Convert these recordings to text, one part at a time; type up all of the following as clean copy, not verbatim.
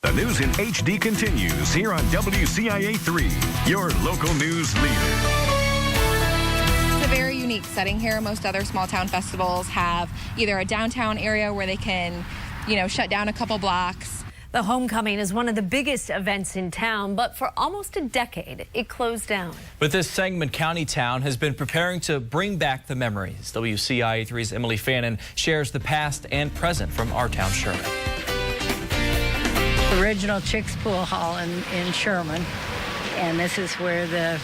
The news in HD continues here on WCIA3, your local news leader. It's a very unique setting here. Most other small town festivals have either a downtown area where they can, shut down a couple blocks. The homecoming is one of the biggest events in town, but for almost a decade, it closed down. But this Sangamon County town has been preparing to bring back the memories. WCIA3's Emily Fannin shares the past and present from our town, Sherman. Original Chicks Pool Hall in Sherman, and this is where the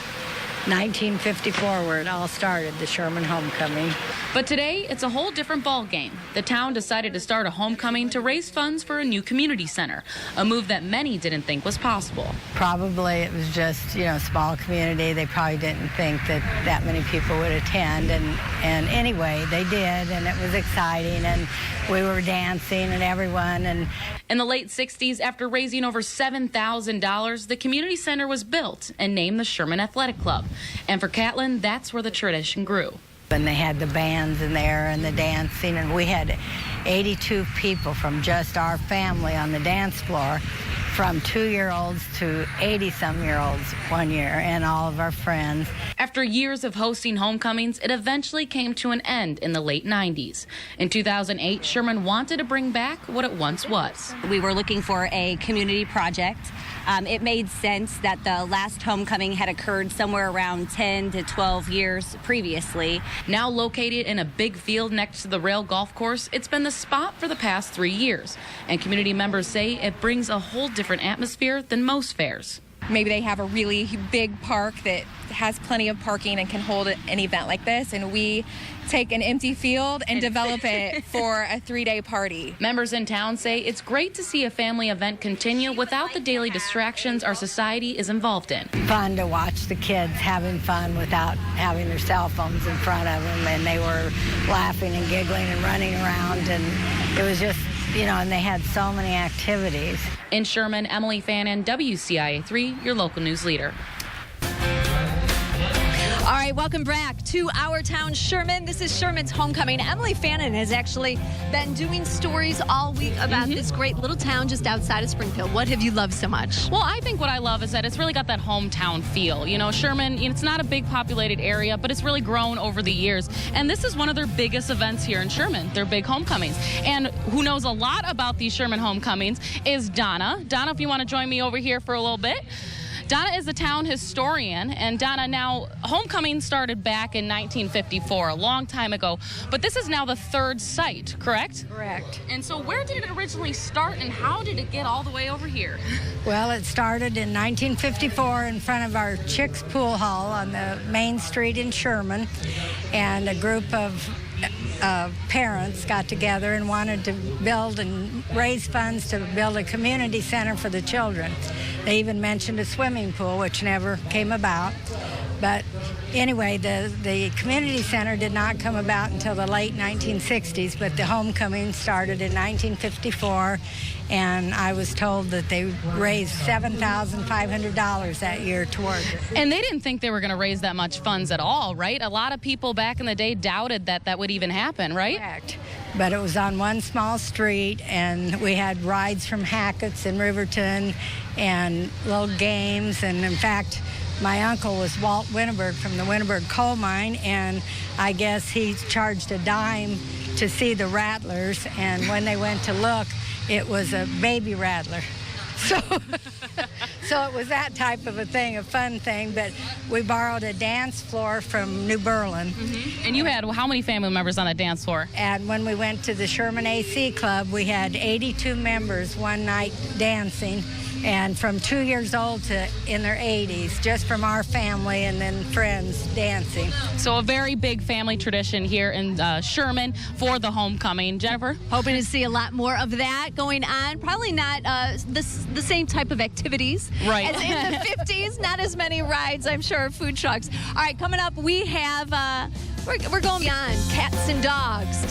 1954 where it all started, the Sherman homecoming. But today, it's a whole different ball game. The town decided to start a homecoming to raise funds for a new community center, a move that many didn't think was possible. Probably it was just, small community. They probably didn't think that many people would attend, and anyway, they did, and it was exciting, and we were dancing and everyone. And in the late 60s, after raising over $7,000, the community center was built and named the Sherman Athletic Club. And for Catlin, that's where the tradition grew. And they had the bands in there and the dancing, and we had 82 people from just our family on the dance floor, from 2-year-olds to 80-some-year-olds one year, and all of our friends. After years of hosting homecomings, it eventually came to an end in the late 90s. In 2008, Sherman wanted to bring back what it once was. We were looking for a community project. It made sense that the last homecoming had occurred somewhere around 10 to 12 years previously. Now located in a big field next to the rail golf course, it's been the spot for the past 3 years. And community members say it brings a whole different atmosphere than most fairs. Maybe they have a really big park that has plenty of parking and can hold an event like this, and we take an empty field and develop it for a 3-day party. Members in town say it's great to see a family event continue without the daily distractions our society is involved in. Fun to watch the kids having fun without having their cell phones in front of them, and they were laughing and giggling and running around, and it was just, and they had so many activities. In Sherman, Emily Fannin, WCIA3, your local news leader. All right, welcome back to our town, Sherman. This is Sherman's homecoming. Emily Fannin has actually been doing stories all week about this great little town just outside of Springfield. What have you loved so much? Well, I think what I love is that it's really got that hometown feel. Sherman, it's not a big populated area, but it's really grown over the years. And this is one of their biggest events here in Sherman, their big homecomings. And who knows a lot about these Sherman homecomings is Donna. Donna, if you want to join me over here for a little bit. Donna is the town historian, and Donna, now, homecoming started back in 1954, a long time ago, but this is now the third site, correct? Correct. And so where did it originally start, and how did it get all the way over here? Well, it started in 1954 in front of our Chicks Pool Hall on the main street in Sherman, and a group of parents got together and wanted to build and raise funds to build a community center for the children. They even mentioned a swimming pool, which never came about. But anyway, the community center did not come about until the late 1960s, but the homecoming started in 1954, and I was told that they raised $7,500 that year towards it. And they didn't think they were going to raise that much funds at all, right? A lot of people back in the day doubted that that would even happen, right? Correct. But it was on one small street, and we had rides from Hackett's in Riverton and little games, and in fact, my uncle was Walt Winterberg from the Winterberg coal mine, and I guess he charged a dime to see the rattlers, and when they went to look, it was a baby rattler. So, so it was that type of a thing, a fun thing, but we borrowed a dance floor from New Berlin. And you had how many family members on that dance floor? And when we went to the Sherman AC Club, we had 82 members one night dancing, and from 2 years old to in their 80s, just from our family and then friends dancing. So a very big family tradition here in Sherman for the homecoming. Jennifer? Hoping to see a lot more of that going on. Probably not the same type of activities right. as in the 50s. Not as many rides, I'm sure, food trucks. All right, coming up, we have... We're going beyond cats and dogs